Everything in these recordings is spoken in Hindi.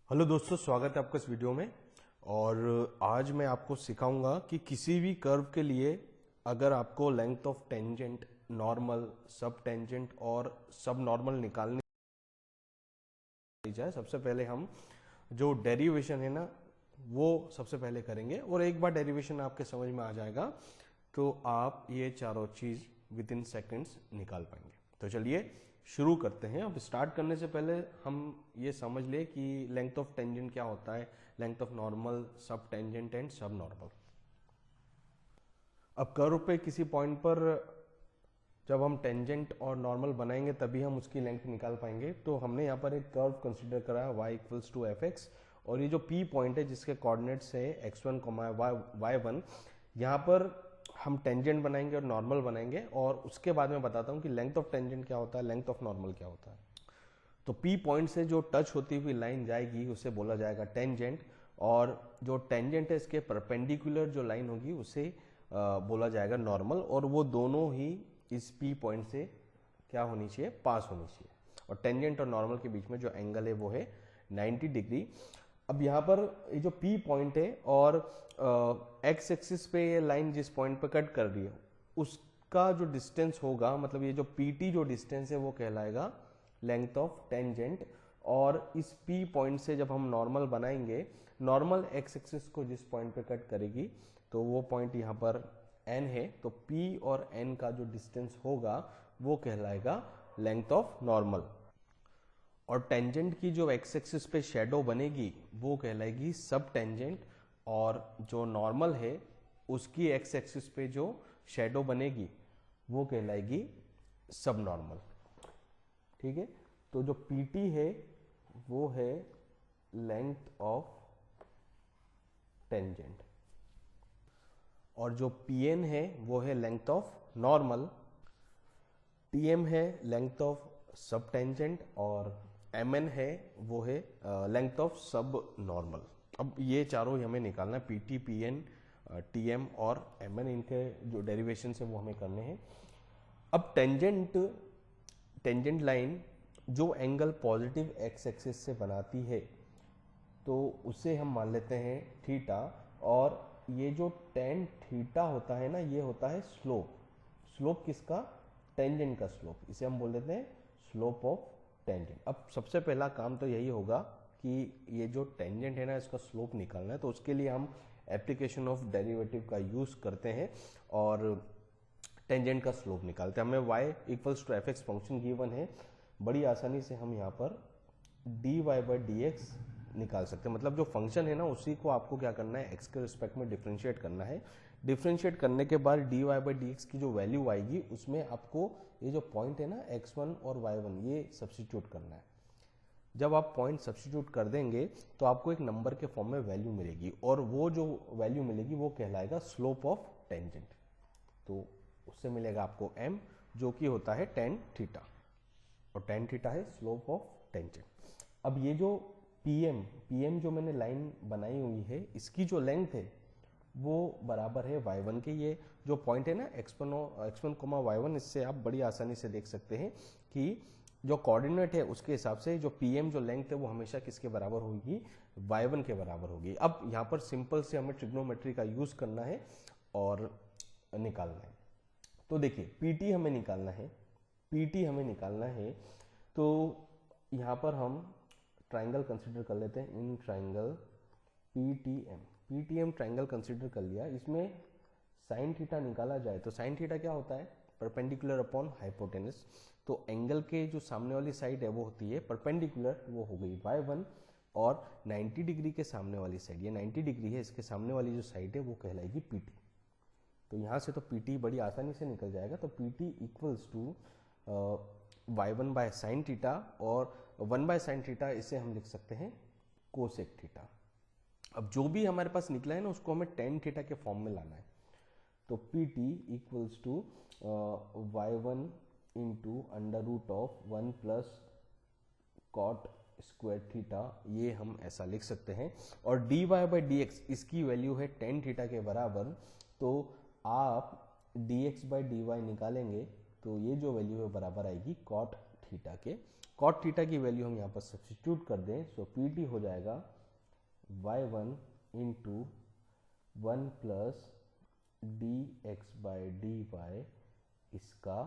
हेलो दोस्तों, स्वागत है आपका इस वीडियो में। और आज मैं आपको सिखाऊंगा कि किसी भी कर्व के लिए अगर आपको लेंथ ऑफ टेंजेंट, नॉर्मल, सब टेंजेंट और सब नॉर्मल निकालनी जाए, सबसे पहले हम जो डेरिवेशन है ना वो सबसे पहले करेंगे। और एक बार डेरिवेशन आपके समझ में आ जाएगा तो आप ये चारों चीज विद इन सेकेंड्स निकाल पाएंगे। तो चलिए शुरू करते हैं। अब स्टार्ट करने से पहले हम ये समझ ले कि लेंथ ऑफ टेंजेंट क्या होता है, लेंथ ऑफ नॉर्मल, सब टेंजेंट एंड सब नॉर्मल। अब कर्व पे किसी पॉइंट पर जब हम टेंजेंट और नॉर्मल बनाएंगे तभी हम उसकी लेंथ निकाल पाएंगे। तो हमने यहाँ पर एक कर्व कंसीडर करा है y equals to F X, और ये जो p पॉइंट है जिसके कोऑर्डिनेट्स है x1 y1, यहाँ पर हम टेंजेंट बनाएंगे और नॉर्मल बनाएंगे, और उसके बाद मैं बताता हूँ कि लेंथ ऑफ टेंजेंट क्या होता है, लेंथ ऑफ नॉर्मल क्या होता है। तो p पॉइंट से जो टच होती हुई लाइन जाएगी उसे बोला जाएगा टेंजेंट, और जो टेंजेंट है इसके परपेंडिकुलर जो लाइन होगी उसे बोला जाएगा नॉर्मल। और वो दोनों ही इस p पॉइंट से क्या होनी चाहिए, पास होनी चाहिए। और टेंजेंट और नॉर्मल के बीच में जो एंगल है वो है 90 डिग्री। अब यहाँ पर ये जो p पॉइंट है और x एक्सिस पे ये लाइन जिस पॉइंट पे कट कर रही है उसका जो डिस्टेंस होगा, मतलब ये जो pt जो डिस्टेंस है वो कहलाएगा लेंथ ऑफ टेंजेंट। और इस p पॉइंट से जब हम नॉर्मल बनाएंगे, नॉर्मल x एक्सिस को जिस पॉइंट पे कट करेगी तो वो पॉइंट यहाँ पर n है, तो p और n का जो डिस्टेंस होगा वो कहलाएगा लेंथ ऑफ नॉर्मल। और टेंजेंट की जो x एक्सिस पे शेडो बनेगी वो कहलाएगी सब टेंजेंट, और जो नॉर्मल है उसकी x एक्सिस पे जो शेडो बनेगी वो कहलाएगी सब नॉर्मल। ठीक है, तो जो PT है वो है लेंथ ऑफ टेंजेंट, और जो PN है वो है लेंथ ऑफ नॉर्मल, TM है लेंथ ऑफ सब टेंजेंट, और MN है वो है लेंथ ऑफ सब नॉर्मल। अब ये चारों ही हमें निकालना है, PT, PN, TM और MN, इनके जो डेरिवेशन है वो हमें करने हैं। अब टेंजेंट लाइन जो एंगल पॉजिटिव x एक्सिस से बनाती है तो उसे हम मान लेते हैं थीटा, और ये जो टेन थीटा होता है ना ये होता है स्लोप। स्लोप किसका, टेंजेंट का स्लोप, इसे हम बोल देते हैं स्लोप ऑफ टेंजेंट। अब सबसे पहला काम तो यही होगा कि ये जो टेंजेंट है ना इसका स्लोप निकालना है, तो उसके लिए हम एप्लीकेशन ऑफ डेरिवेटिव का यूज करते हैं और टेंजेंट का स्लोप निकालते हैं। हमें y equals to F X function given है, बड़ी आसानी से हम यहाँ पर dy बाई dx निकाल सकते हैं। मतलब जो फंक्शन है ना उसी को आपको क्या करना है, x के रिस्पेक्ट में डिफरेंशिएट करना है। डिफरेंशिएट करने के बाद dy बाई dx की जो वैल्यू आएगी उसमें आपको ये जो पॉइंट है ना x1 और y1 ये सब्स्टिट्यूट करना है। जब आप पॉइंट सब्स्टिट्यूट कर देंगे तो आपको एक नंबर के फॉर्म में वैल्यू मिलेगी, और वो जो वैल्यू मिलेगी वो कहलाएगा स्लोप ऑफ टेंजेंट। तो उससे मिलेगा आपको m, जो कि होता है tan थीटा, और tan थीटा है स्लोप ऑफ टेंजेंट। अब ये जो पीएम जो मैंने लाइन बनाई हुई है इसकी जो लेंथ है वो बराबर है y1 के। ये जो पॉइंट है ना x1 y1, इससे आप बड़ी आसानी से देख सकते हैं कि जो कोऑर्डिनेट है उसके हिसाब से जो पीएम जो लेंथ है वो हमेशा किसके बराबर होगी, y1 के बराबर होगी। अब यहाँ पर सिंपल से हमें ट्रिग्नोमेट्री का यूज करना है और निकालना है। तो देखिए PT हमें निकालना है, तो यहाँ पर हम ट्राइंगल कंसीडर कर लेते हैं। In triangle PTM triangle consider कर लिया, इसमें साइन थीटा निकाला जाए तो साइन थीटा क्या होता है, परपेंडिकुलर अपॉन हाइपोटेनस। तो एंगल के जो सामने वाली साइड है वो होती है परपेंडिकुलर, वो हो गई y1, और 90 डिग्री के सामने वाली साइड, ये 90 डिग्री है, इसके सामने वाली जो साइड है वो कहलाएगी PT। तो यहाँ से तो PT बड़ी आसानी से निकल जाएगा। तो PT equals to y1 by sine theta, और 1 बाय साइन थीटा इसे हम लिख सकते हैं कोसेक थीटा। अब जो भी हमारे पास निकला है ना उसको हमें टेन थीटा के फॉर्म में लाना है। तो PT equals to y1 into under root of 1 plus cot square theta, ये हम ऐसा लिख सकते हैं। और dy बाई dx इसकी वैल्यू है टेन थीटा के बराबर, तो आप dx बाई dy निकालेंगे तो ये जो वैल्यू है बराबर आएगी कॉट थीटा के। कॉट थीटा की वैल्यू हम यहाँ पर सब्स्टिट्यूट कर दें, सो पी टी हो जाएगा y1 into 1 plus D X by D Y इसका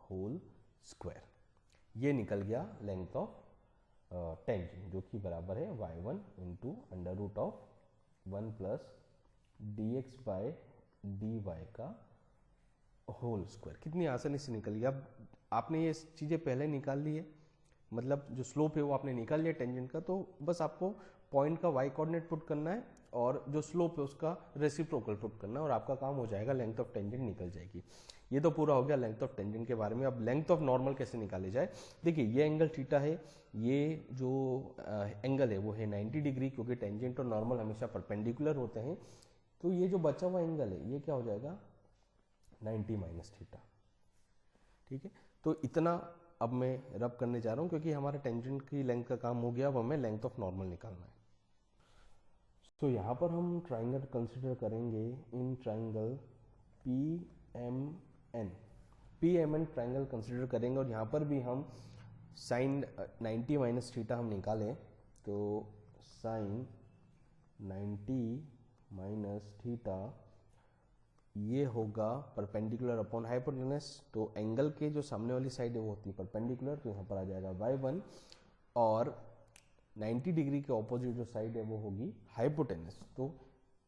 होल स्क्वायर। ये निकल गया लेंथ ऑफ टेंजेंट, जो कि बराबर है y1 into under root of 1 plus D X by D Y का होल स्क्वायर। कितनी आसानी से निकल गया। अब आपने ये चीज़ें पहले निकाल ली है, मतलब जो स्लोप है वो आपने निकाल लिया टेंजेंट का, तो बस आपको पॉइंट का y कोऑर्डिनेट पुट करना है और जो स्लोप है उसका रेसिप्रोकल पुट करना है और आपका काम हो जाएगा, लेंथ ऑफ टेंजेंट निकल जाएगी। ये तो पूरा हो गया लेंथ ऑफ टेंजेंट के बारे में। अब लेंथ ऑफ नॉर्मल कैसे निकाले जाए। देखिए ये एंगल थीटा है, ये जो एंगल है वो है 90 डिग्री, क्योंकि टेंजेंट और नॉर्मल हमेशा परपेंडिकुलर होते हैं। तो ये जो बचा हुआ एंगल है ये क्या हो जाएगा 90 माइनस थीटा। ठीक है, तो इतना अब मैं रब करने जा रहा हूँ क्योंकि हमारा टेंजेंट की लेंथ का काम हो गया। अब हमें लेंथ ऑफ नॉर्मल निकालना है। तो यहाँ पर हम ट्राइंगल कंसिडर करेंगे in triangle P M N triangle consider करेंगे और यहाँ पर भी हम साइन 90 माइनस थीटा हम निकालें तो साइन 90 माइनस थीटा ये होगा परपेंडिकुलर अपॉन हाइपोटेनस। तो एंगल के जो सामने वाली साइड है वो होती है परपेंडिकुलर, तो यहाँ पर आ जाएगा y1 और 90 डिग्री के ऑपोजिट जो साइड है वो होगी हाइपोटेनस। तो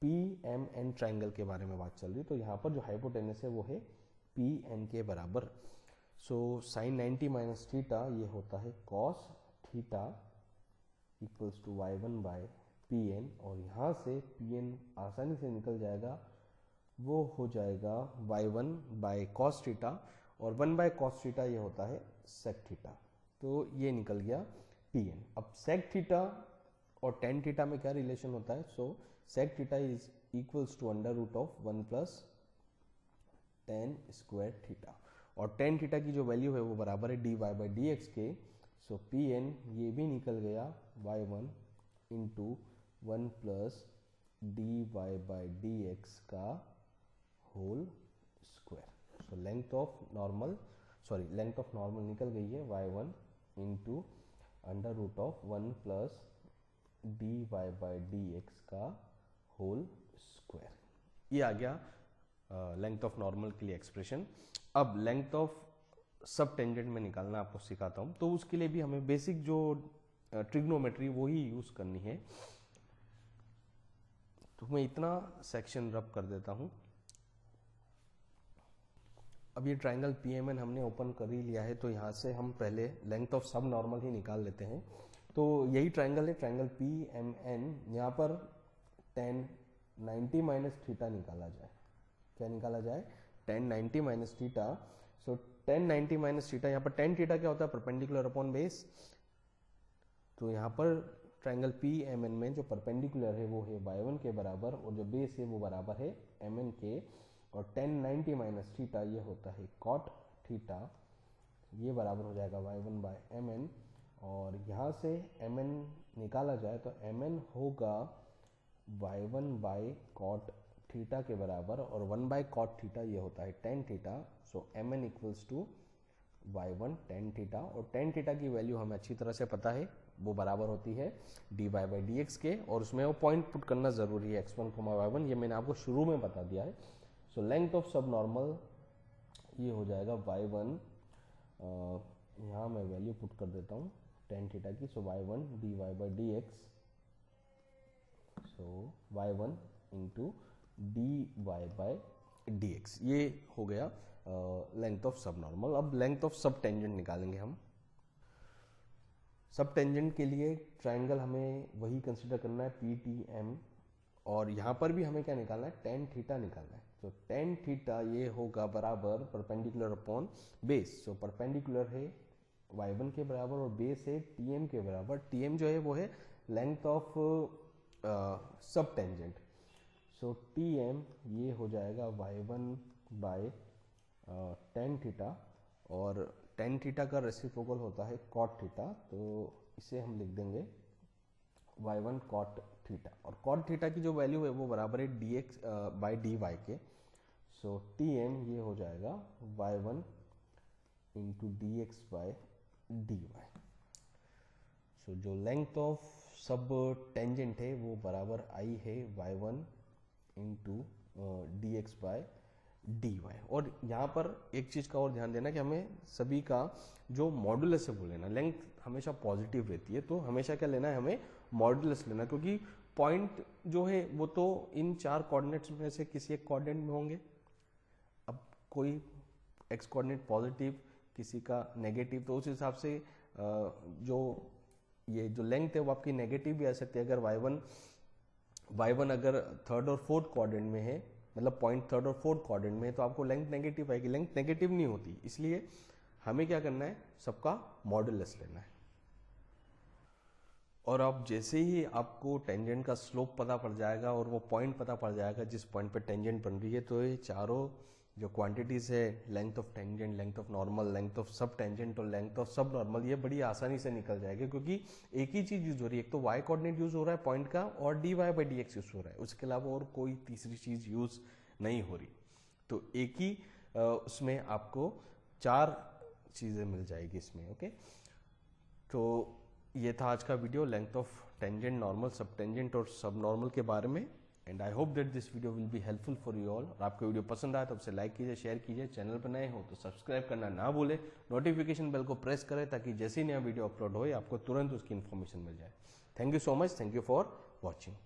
पी एम एन ट्राइंगल के बारे में बात चल रही है, तो यहाँ पर जो हाइपोटेनस है वो है पी एन के बराबर। सो साइन 90 माइनस थीटा ये होता है cos theta equals to y1 by P N, और यहाँ से पी एन आसानी से निकल जाएगा, वो हो जाएगा y1 बाय कॉस थीटा और 1 बाय कॉस थीटा ये होता है सेक थीटा। तो ये निकल गया Pn। अब सेक थीटा और टेन थीटा में क्या रिलेशन होता है। So sec theta is equals to under root of 1 plus tan square theta, और टेन थीटा की जो वैल्यू है वो बराबर है dy बाई डी एक्स के। सो Pn ये भी निकल गया y1 into 1 plus dy by d x का whole square. So length of normal निकल गई है y1 into under root of 1 plus dy by d x का होल स्क्वायर। ये आ गया लेंथ ऑफ नॉर्मल के लिए एक्सप्रेशन। अब लेंथ ऑफ सब टेंजेंट में निकालना आपको सिखाता हूँ, तो उसके लिए भी हमें बेसिक जो ट्रिग्नोमेट्री वो ही यूज करनी है। तो मैं इतना सेक्शन रब कर देता हूँ। अब ये ट्राइंगल PMN हमने ओपन कर ही लिया है, तो यहाँ से हम पहले लेंथ ऑफ सब नॉर्मल ही निकाल लेते हैं। तो यही ट्राइंगल है ट्राइंगल PMN। यहाँ पर tan 90 माइनस थीटा निकाला जाए। क्या निकाला जाए tan 90 माइनस थीटा। सो tan 90 माइनस थीटा, यहाँ पर tan थीटा क्या होता है परपेंडिकुलर अपॉन बेस। तो यहाँ पर ट्राइंगल PMN में जो परपेंडिकुलर है वो है y1 के बराबर और जो बेस है वो बराबर है mn के, और tan 90 माइनस थीटा ये होता है cot थीटा, ये बराबर हो जाएगा y1 बाय mn। और यहाँ से mn निकाला जाए तो mn होगा y1 बाय cot थीटा के बराबर, और 1 बाय cot थीटा ये होता है tan theta. So mn equals to y1 tan theta, और tan थीटा की वैल्यू हमें अच्छी तरह से पता है, वो बराबर होती है dy बाई डी एक्स के, और उसमें वो पॉइंट पुट करना जरूरी है x1 y1, ये मैंने आपको शुरू में बता दिया है। सो लेंथ ऑफ सब नॉर्मल ये हो जाएगा y1, यहाँ मैं वैल्यू पुट कर देता हूँ tan थीटा की। सो y1 dy by d x, so y1 into dy by d x, ये हो गया लेंथ ऑफ सब नॉर्मल। अब लेंथ ऑफ सब टेंजेंट निकालेंगे हम। सब टेंजेंट के लिए ट्राइंगल हमें वही कंसिडर करना है PTM, और यहाँ पर भी हमें क्या निकालना है tan थीटा निकालना है। तो tan थीटा ये होगा बराबर perpendicular upon base. So perpendicular है y1 के बराबर और बेस है TM के बराबर। TM जो है वो है लेंथ ऑफ सब टेंजेंट। सो TM ये हो जाएगा y1 बाय tan थीटा, और tan थीटा का रेसिप्रोकल होता है cot थीटा, तो इसे हम लिख देंगे y1 cot थीटा, और cot थीटा की जो वैल्यू है वो बराबर है dx बाई dy के। सो Tm ये हो जाएगा y1 into dx by dy। सो जो लेंथ ऑफ सब टेंजेंट है वो बराबर आई है y1 into D X by D Y. और यहाँ पर एक चीज़ का और ध्यान देना कि हमें सभी का जो मॉडुलस है वो लेना, लेंथ हमेशा पॉजिटिव रहती है तो हमेशा क्या लेना है, हमें मॉडुलस लेना, क्योंकि पॉइंट जो है वो तो इन 4 कोऑर्डिनेट्स में से किसी एक कोऑर्डिनेट में होंगे। अब कोई एक्स कोऑर्डिनेट पॉजिटिव किसी का नेगेटिव, तो उस हिसाब से जो ये जो लेंथ है वो आपकी नेगेटिव भी आ सकती है। अगर y1 अगर थर्ड और फोर्थ क्वाड्रेंट में है, मतलब पॉइंट थर्ड और फोर्थ क्वाड्रेंट में है, तो आपको लेंथ नेगेटिव आएगी। लेंथ नेगेटिव नहीं होती, इसलिए हमें क्या करना है, सबका मॉडुलस लेना है। और अब जैसे ही आपको टेंजेंट का स्लोप पता पड़ जाएगा और वो पॉइंट पता पड़ जाएगा जिस पॉइंट पे टेंजेंट बन रही है, तो ये चारों जो क्वांटिटीज है, length of tangent, length of normal, length of सब टेंजेंट और लेंथ ऑफ सब नॉर्मल, ये बड़ी आसानी से निकल जाएगी, क्योंकि एक ही चीज यूज हो रही है। एक तो y कोऑर्डिनेट यूज हो रहा है पॉइंट का, और dy by d x use हो रहा है, उसके अलावा और कोई तीसरी चीज यूज नहीं हो रही। तो एक ही उसमें आपको 4 चीजें मिल जाएगी इसमें। ओके, तो ये था आज का video length of tangent, normal, सब टेंजेंट और सब नॉर्मल के बारे में। And I hope that this video will be helpful for you all. और आपको वीडियो पसंद आया तो उसे लाइक कीजिए, शेयर कीजिए, चैनल पर नए हो तो सब्सक्राइब करना ना भूले, नोटिफिकेशन बेल को प्रेस करें ताकि जैसे ही नया वीडियो अपलोड हो आपको तुरंत उसकी इन्फॉर्मेशन मिल जाए। Thank you so much, thank you for watching.